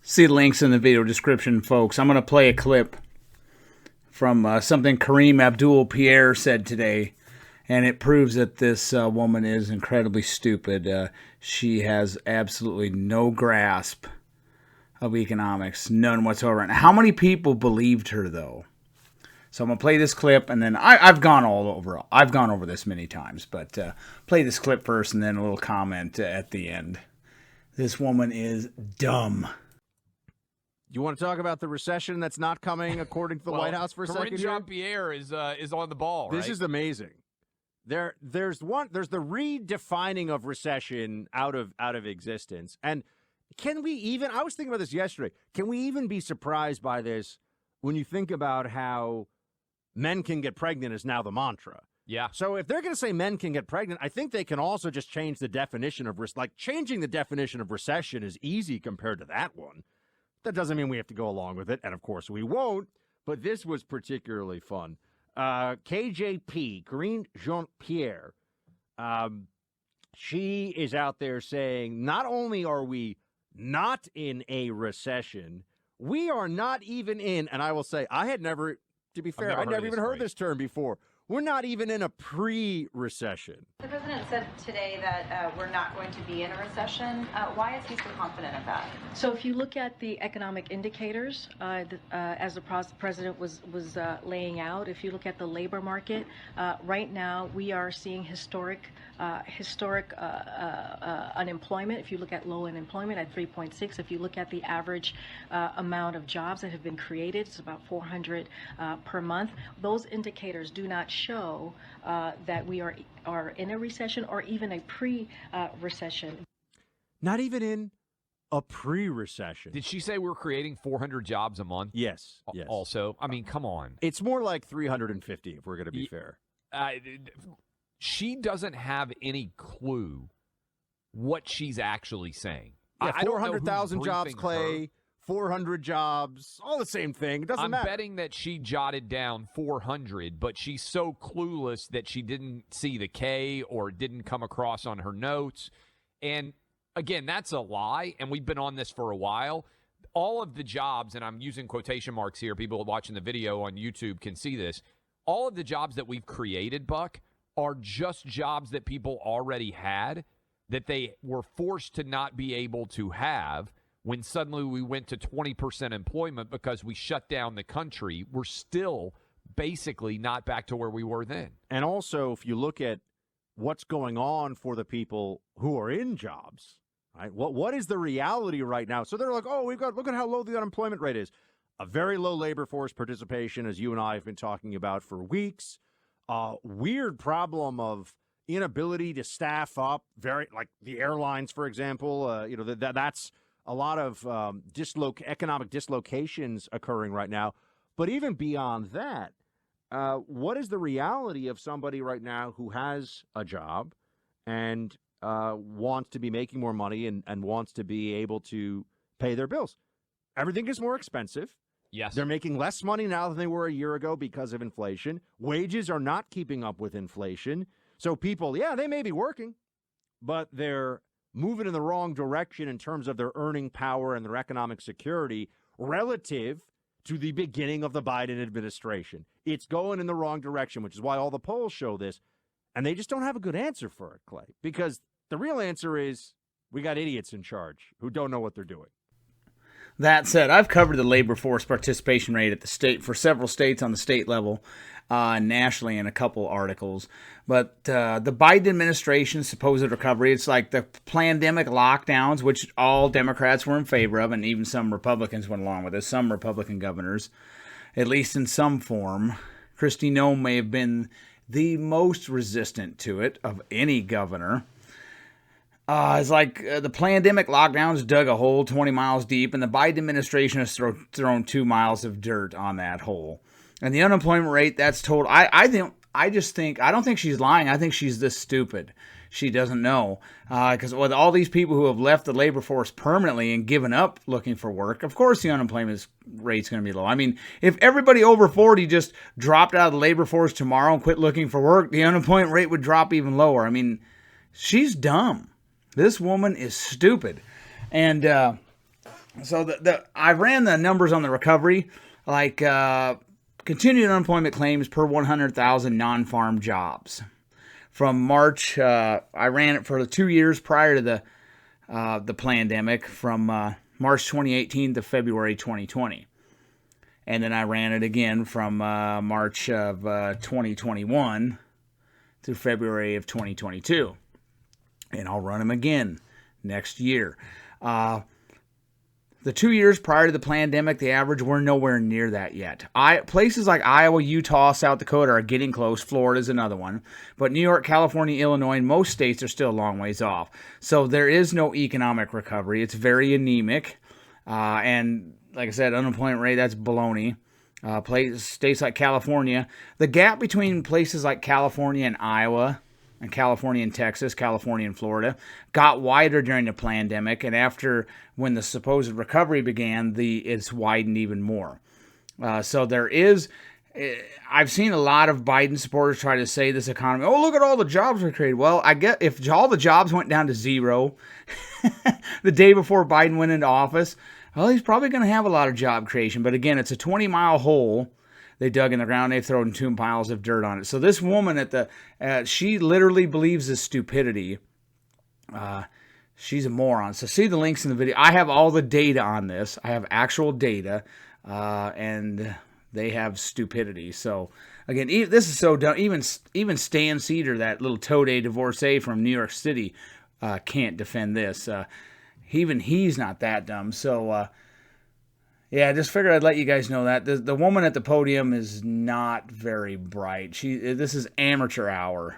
See links in the video description, folks. I'm going to play a clip from something Karine Jean-Pierre said today, and it proves that this woman is incredibly stupid. She has absolutely no grasp of economics, none whatsoever. And how many people believed her, though? So I'm going to play this clip, and then I've gone over this many times, but play this clip first, and then a little comment at the end. This woman is dumb. You want to talk about the recession that's not coming, according to the White House, for a second? Karine Jean-Pierre is on the ball. This is amazing. There's the redefining of recession out of existence, and can we even? I was thinking about this yesterday. Can we even be surprised by this when you think about how men can get pregnant is now the mantra? Yeah. So if they're going to say men can get pregnant, I think they can also just change the definition of changing the definition of recession is easy compared to that one. That doesn't mean we have to go along with it, and of course we won't, but this was particularly fun. KJP, Karine Jean-Pierre, she is out there saying, not only are we not in a recession, we are not even in, and I will say, I'd never even heard this term before. We're not even in a pre-recession. The president said today that we're not going to be in a recession. Why is he so confident of that? So if you look at the economic indicators, as the president was laying out, if you look at the labor market, right now we are seeing historic unemployment. If you look at low unemployment at 3.6, if you look at the average amount of jobs that have been created, it's about 400 per month. Those indicators do not show that we are in a recession or even a pre-recession. Not even in a pre-recession. Did she say we're creating 400 jobs a month? Yes. Also, I mean, come on. It's more like 350 if we're going to be fair. She doesn't have any clue what she's actually saying. Yeah, 400,000 jobs, Clay. Her. 400 jobs, all the same thing. It doesn't matter. I'm betting that she jotted down 400, but she's so clueless that she didn't see the K or didn't come across on her notes. And again, that's a lie, and we've been on this for a while. All of the jobs, and I'm using quotation marks here, people watching the video on YouTube can see this, all of the jobs that we've created, Buck, are just jobs that people already had that they were forced to not be able to have. When suddenly we went to 20% employment because we shut down the country, we're still basically not back to where we were then. And also, if you look at what's going on for the people who are in jobs, right? What is the reality right now? So they're like, oh, look at how low the unemployment rate is. A very low labor force participation, as you and I have been talking about for weeks. Weird problem of inability to staff up, like the airlines, for example. That's a lot of economic dislocations occurring right now. But even beyond that, what is the reality of somebody right now who has a job and wants to be making more money and wants to be able to pay their bills? Everything is more expensive. Yes. They're making less money now than they were a year ago because of inflation. Wages are not keeping up with inflation. So people, they may be working, but they're moving in the wrong direction in terms of their earning power and their economic security relative to the beginning of the Biden administration. It's going in the wrong direction, which is why all the polls show this. And they just don't have a good answer for it, Clay, because the real answer is we got idiots in charge who don't know what they're doing. That said, I've covered the labor force participation rate at the state for several states on the state level, nationally in a couple articles. But the Biden administration's supposed recovery, it's like the pandemic lockdowns, which all Democrats were in favor of, and even some Republicans went along with it, some Republican governors, at least in some form. Kristi Noem may have been the most resistant to it of any governor. It's like the pandemic lockdowns dug a hole 20 miles deep, and the Biden administration has thrown 2 miles of dirt on that hole. And the unemployment rate, that's total. I don't think she's lying. I think she's this stupid. She doesn't know. Because with all these people who have left the labor force permanently and given up looking for work, of course the unemployment rate's going to be low. I mean, if everybody over 40 just dropped out of the labor force tomorrow and quit looking for work, the unemployment rate would drop even lower. I mean, she's dumb. This woman is stupid. And So I ran the numbers on the recovery, like continued unemployment claims per 100,000 non-farm jobs. From March, I ran it for the 2 years prior to the pandemic, from March 2018 to February 2020. And then I ran it again from March of 2021 to February of 2022. And I'll run them again next year. The 2 years prior to the pandemic, the average, we're nowhere near that yet. Places like Iowa, Utah, South Dakota are getting close. Florida's another one. But New York, California, Illinois, and most states are still a long ways off. So there is no economic recovery. It's very anemic. And like I said, unemployment rate, that's baloney. States like California, the gap between places like California and Iowa, and California and Texas, California and Florida, got wider during the pandemic, and after when the supposed recovery began, it's widened even more. So there is, I've seen a lot of Biden supporters try to say this economy, oh, look at all the jobs we created. Well, I get if all the jobs went down to zero the day before Biden went into office, well, he's probably going to have a lot of job creation. But again, it's a 20-mile hole they dug in the ground. They've thrown 2 piles of dirt on it. So this woman she literally believes this stupidity. She's a moron. So see the links in the video. I have all the data on this. I have actual data, and they have stupidity. So again, this is so dumb. Even Sam Seder, that little toad-a divorcee from New York City, can't defend this. Even he's not that dumb. So yeah, I just figured I'd let you guys know that the woman at the podium is not very bright. This is amateur hour.